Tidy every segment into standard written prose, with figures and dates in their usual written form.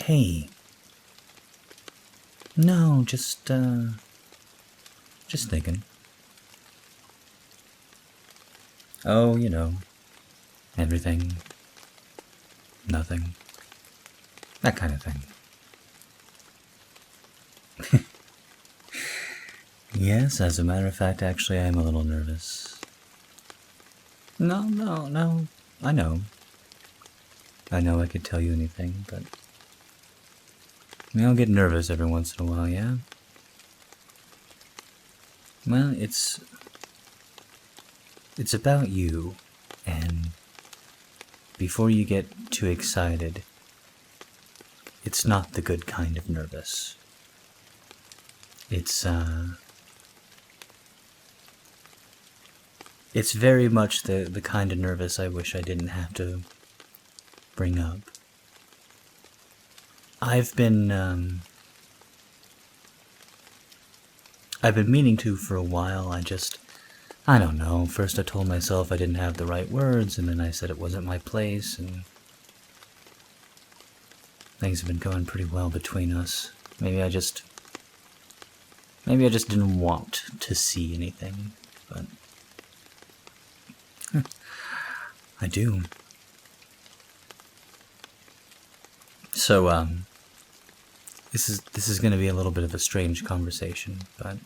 Hey. No, just thinking. Oh, you know, everything, nothing, that kind of thing. Yes, as a matter of fact, actually, I am a little nervous. No, I know. I know I could tell you anything, but I'll get nervous every once in a while, yeah? Well, it's about you, and before you get too excited, it's not the good kind of nervous. It's very much the kind of nervous I wish I didn't have to bring up. I've been meaning to for a while. I don't know. First I told myself I didn't have the right words, and then I said it wasn't my place, and things have been going pretty well between us. Maybe I just didn't want to see anything, but I do. So, this is going to be a little bit of a strange conversation, but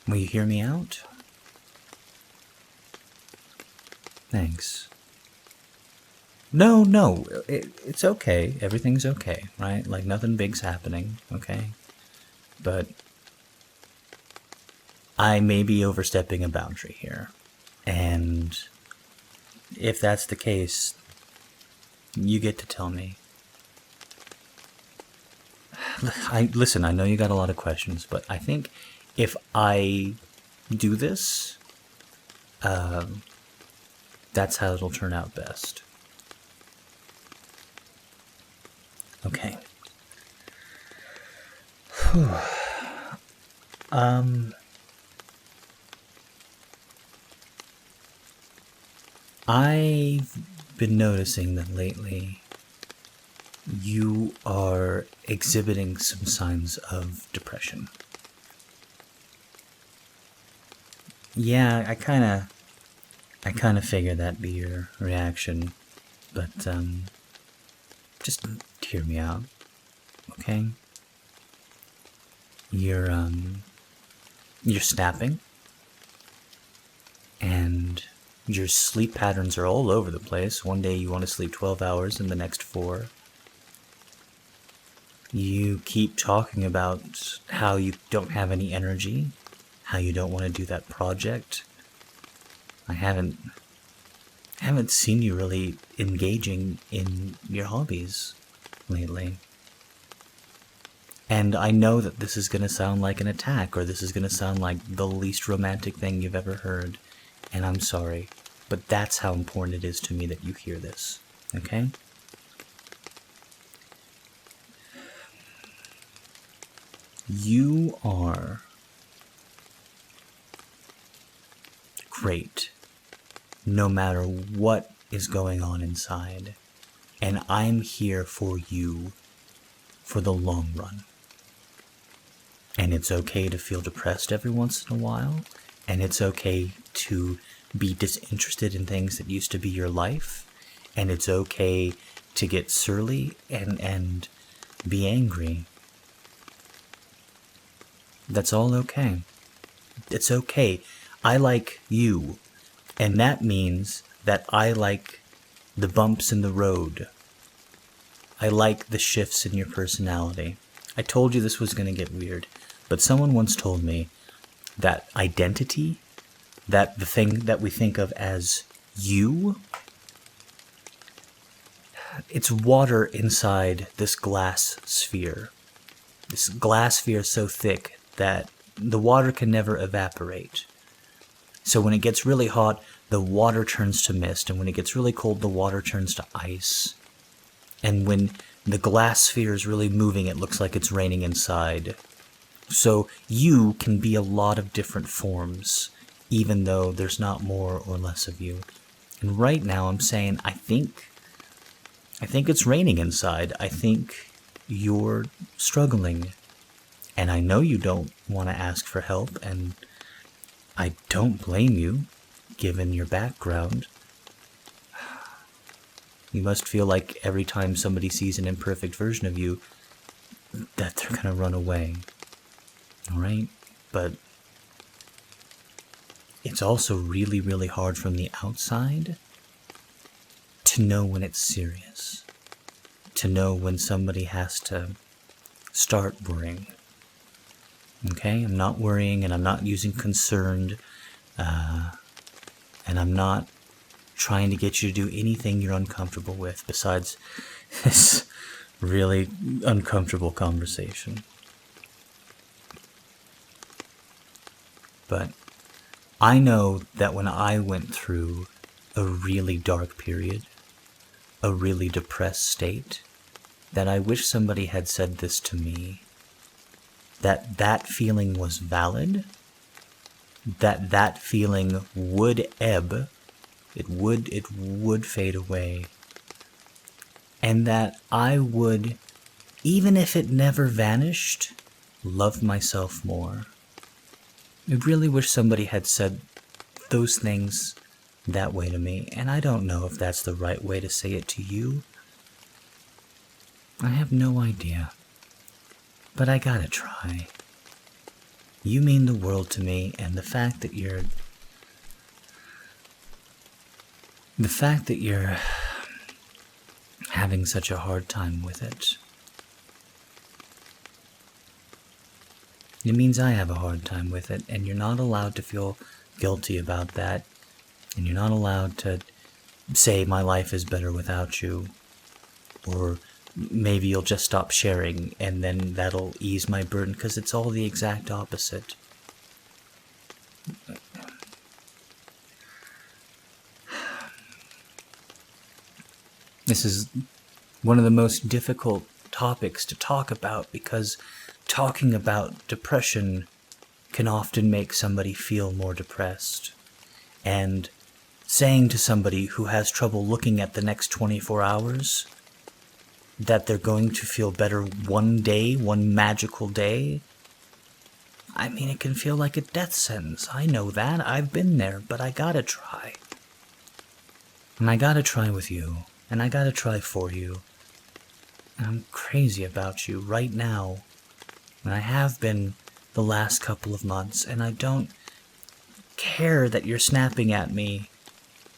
will you hear me out? Thanks. No, it's okay. Everything's okay, right? Like, nothing big's happening, okay? But I may be overstepping a boundary here, and if that's the case, you get to tell me. Listen, I know you got a lot of questions, but I think if I do this, that's how it'll turn out best. Okay. I've been noticing that lately you are exhibiting some signs of depression. Yeah, I kind of figured that'd be your reaction, but just hear me out, okay? You're snapping, and your sleep patterns are all over the place. One day you want to sleep 12 hours and the next 4. You keep talking about how you don't have any energy, how you don't want to do that project. I haven't seen you really engaging in your hobbies lately. And I know that this is going to sound like an attack, or this is going to sound like the least romantic thing you've ever heard, and I'm sorry, but that's how important it is to me that you hear this, okay? You are great, no matter what is going on inside, and I'm here for you for the long run. And it's okay to feel depressed every once in a while, and it's okay to be disinterested in things that used to be your life, and it's okay to get surly and be angry. That's all okay. It's okay. I like you, and that means that I like the bumps in the road. I like the shifts in your personality. I told you this was going to get weird, but someone once told me that identity, that the thing that we think of as you, it's water inside this glass sphere. This glass sphere is so thick that the water can never evaporate. So when it gets really hot, the water turns to mist, and when it gets really cold, the water turns to ice. And when the glass sphere is really moving, it looks like it's raining inside. So you can be a lot of different forms, even though there's not more or less of you. And right now I'm saying, I think I think it's raining inside. I think you're struggling. And I know you don't want to ask for help, and I don't blame you, given your background. You must feel like every time somebody sees an imperfect version of you, that they're gonna run away. Alright? But it's also really, really hard from the outside to know when it's serious. To know when somebody has to start worrying. Okay? I'm not worrying, and I'm not using concerned, and I'm not trying to get you to do anything you're uncomfortable with besides this really uncomfortable conversation. But I know that when I went through a really dark period, a really depressed state, that I wish somebody had said this to me, that that feeling was valid, that that feeling would ebb, it would fade away, and that I would, even if it never vanished, love myself more. I really wish somebody had said those things that way to me, and I don't know if that's the right way to say it to you. I have no idea, but I gotta try. You mean the world to me, and the fact that you're having such a hard time with it, it means I have a hard time with it, and you're not allowed to feel guilty about that, and you're not allowed to say my life is better without you, or maybe you'll just stop sharing and then that'll ease my burden, because it's all the exact opposite. This is one of the most difficult topics to talk about, because talking about depression can often make somebody feel more depressed. And saying to somebody who has trouble looking at the next 24 hours that they're going to feel better one day, one magical day, I mean, it can feel like a death sentence. I know that. I've been there, but I gotta try. And I gotta try with you. And I gotta try for you. And I'm crazy about you right now. And I have been the last couple of months, and I don't care that you're snapping at me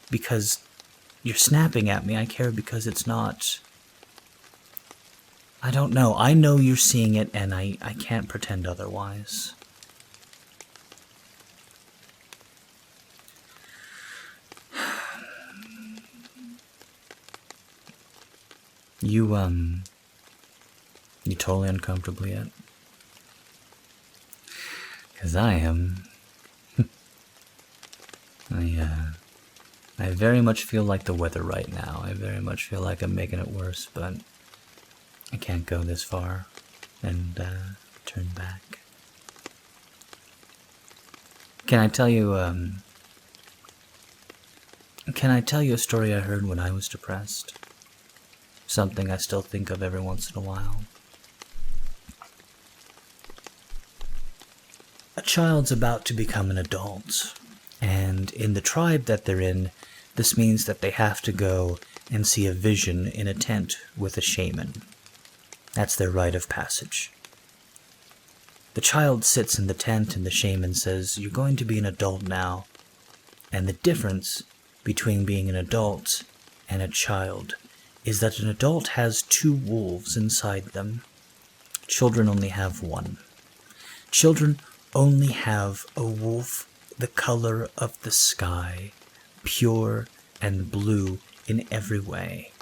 because you're snapping at me. I care because it's not... I don't know. I know you're seeing it, and I can't pretend otherwise. You totally uncomfortable yet? 'Cause I am. I very much feel like the weather right now. I very much feel like I'm making it worse, but I can't go this far and turn back. Can I tell you a story I heard when I was depressed? Something I still think of every once in a while. A child's about to become an adult, and in the tribe that they're in, this means that they have to go and see a vision in a tent with a shaman. That's their rite of passage. The child sits in the tent and the shaman says, "You're going to be an adult now." And the difference between being an adult and a child is that an adult has two wolves inside them. Children only have one. Children only have a wolf the color of the sky, pure and blue in every way.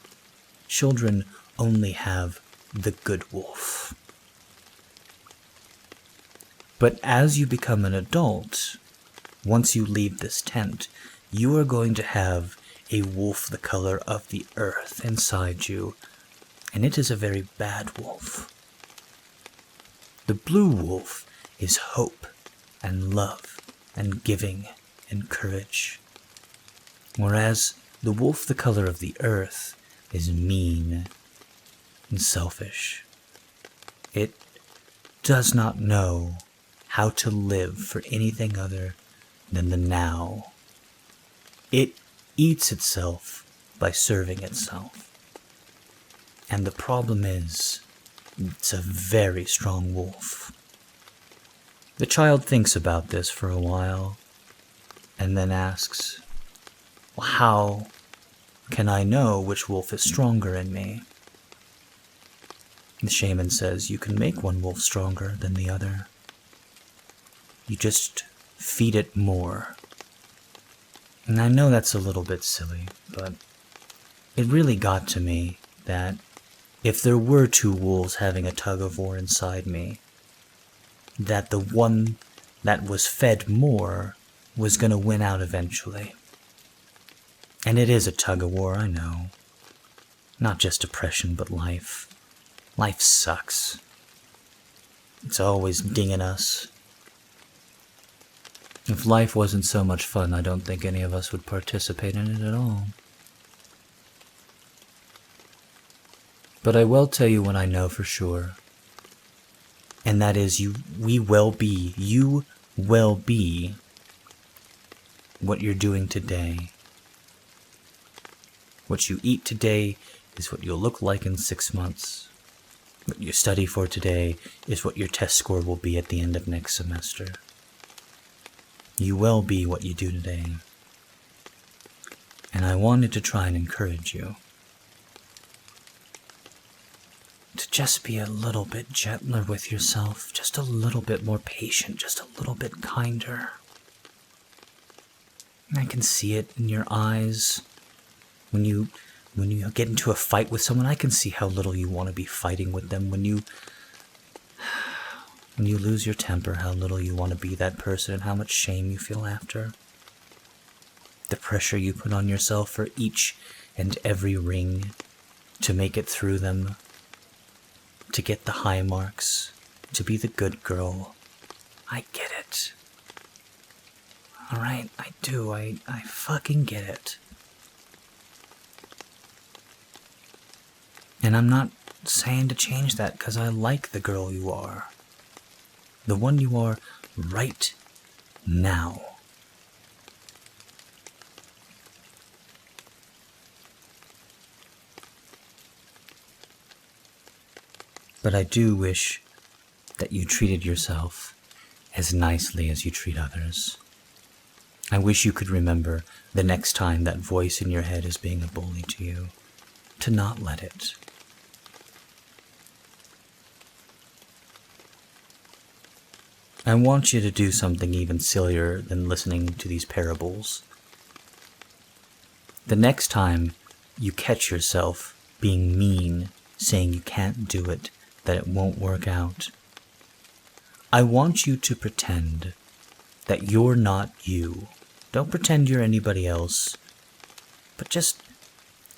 Children only have the good wolf. But as you become an adult, once you leave this tent, you are going to have a wolf the color of the earth inside you, and it is a very bad wolf. The blue wolf is hope and love and giving and courage, whereas the wolf the color of the earth is mean and selfish. It does not know how to live for anything other than the now. It eats itself by serving itself. And the problem is, it's a very strong wolf. The child thinks about this for a while, and then asks, well, how can I know which wolf is stronger in me? The shaman says you can make one wolf stronger than the other. You just feed it more. And I know that's a little bit silly, but it really got to me that if there were two wolves having a tug-of-war inside me, that the one that was fed more was going to win out eventually. And it is a tug-of-war, I know. Not just depression, but life. Life sucks. It's always dinging us. If life wasn't so much fun, I don't think any of us would participate in it at all. But I will tell you what I know for sure. And that is you will be what you're doing today. What you eat today is what you'll look like in 6 months. What you study for today is what your test score will be at the end of next semester. You will be what you do today. And I wanted to try and encourage you to just be a little bit gentler with yourself, just a little bit more patient, just a little bit kinder. I can see it in your eyes. When you get into a fight with someone, I can see how little you want to be fighting with them. When you lose your temper, how little you want to be that person and how much shame you feel after. The pressure you put on yourself for each and every ring to make it through them, to get the high marks, to be the good girl. I get it. Alright, I do. I fucking get it. And I'm not saying to change that because I like the girl you are. The one you are right now. But I do wish that you treated yourself as nicely as you treat others. I wish you could remember the next time that voice in your head is being a bully to you, to not let it. I want you to do something even sillier than listening to these parables. The next time you catch yourself being mean, saying you can't do it, that it won't work out, I want you to pretend that you're not you. Don't pretend you're anybody else, but just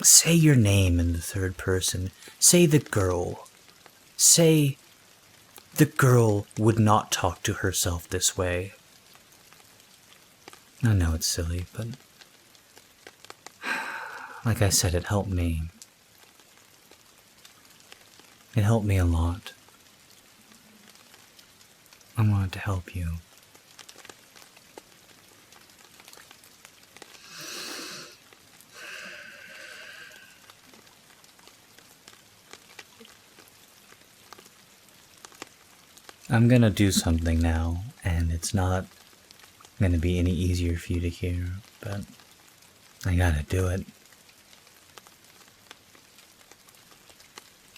say your name in the third person. Say the girl. Say the girl would not talk to herself this way. I know it's silly, but like I said, it helped me. It helped me a lot. I wanted to help you. I'm gonna do something now, and it's not gonna be any easier for you to hear, but I gotta do it.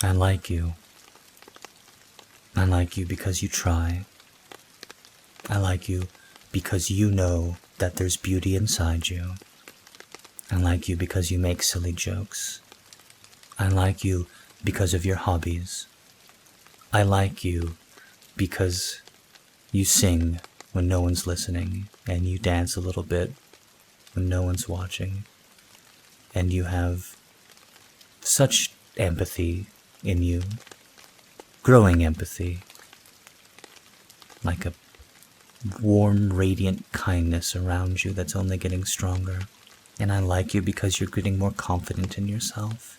I like you. I like you because you try. I like you because you know that there's beauty inside you. I like you because you make silly jokes. I like you because of your hobbies. I like you because you sing when no one's listening, and you dance a little bit when no one's watching, and you have such empathy in you, growing empathy, like a warm, radiant kindness around you that's only getting stronger. And I like you because you're getting more confident in yourself.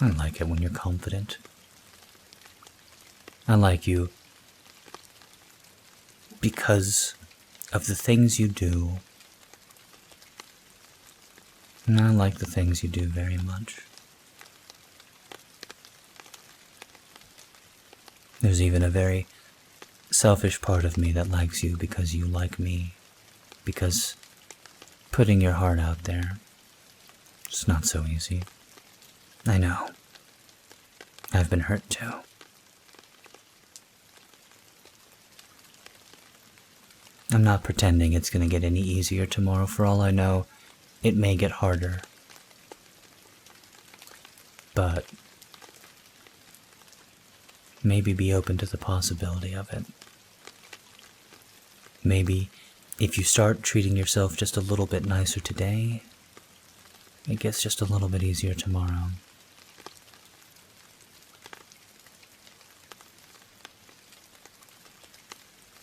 I like it when you're confident. I like you because of the things you do. And I like the things you do very much. There's even a very selfish part of me that likes you because you like me. Because putting your heart out there, it's not so easy. I know. I've been hurt too. I'm not pretending it's going to get any easier tomorrow. For all I know, it may get harder. But maybe be open to the possibility of it. Maybe if you start treating yourself just a little bit nicer today, it gets just a little bit easier tomorrow.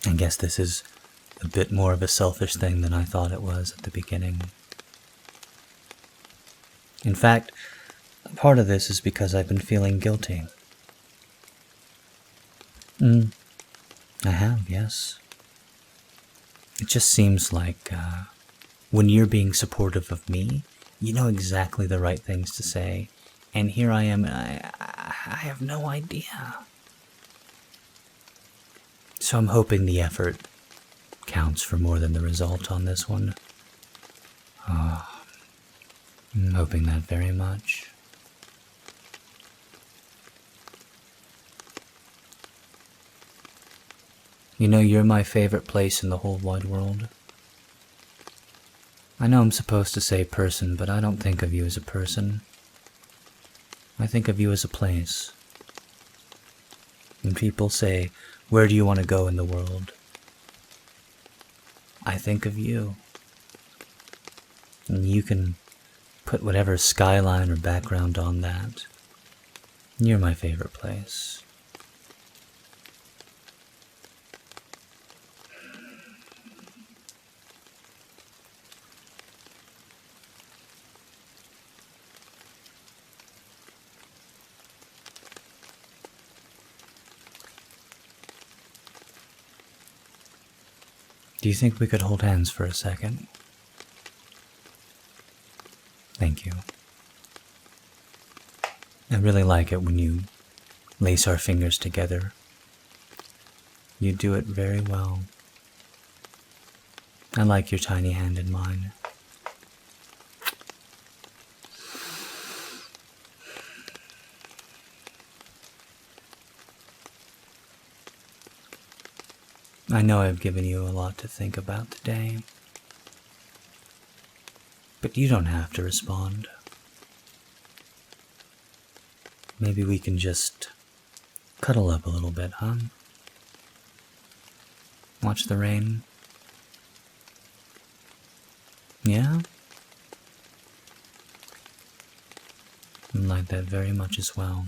I guess this is a bit more of a selfish thing than I thought it was at the beginning. In fact, part of this is because I've been feeling guilty. I have, yes. It just seems like when you're being supportive of me, you know exactly the right things to say. And here I am, and I have no idea. So I'm hoping the effort counts for more than the result on this one. I'm hoping that very much. You know, you're my favorite place in the whole wide world. I know I'm supposed to say person, but I don't think of you as a person. I think of you as a place. When people say, where do you want to go in the world? I think of you. And you can put whatever skyline or background on that. You're my favorite place. Do you think we could hold hands for a second? Thank you. I really like it when you lace our fingers together. You do it very well. I like your tiny hand in mine. I know I've given you a lot to think about today, but you don't have to respond. Maybe we can just cuddle up a little bit, huh? Watch the rain. Yeah? I like that very much as well.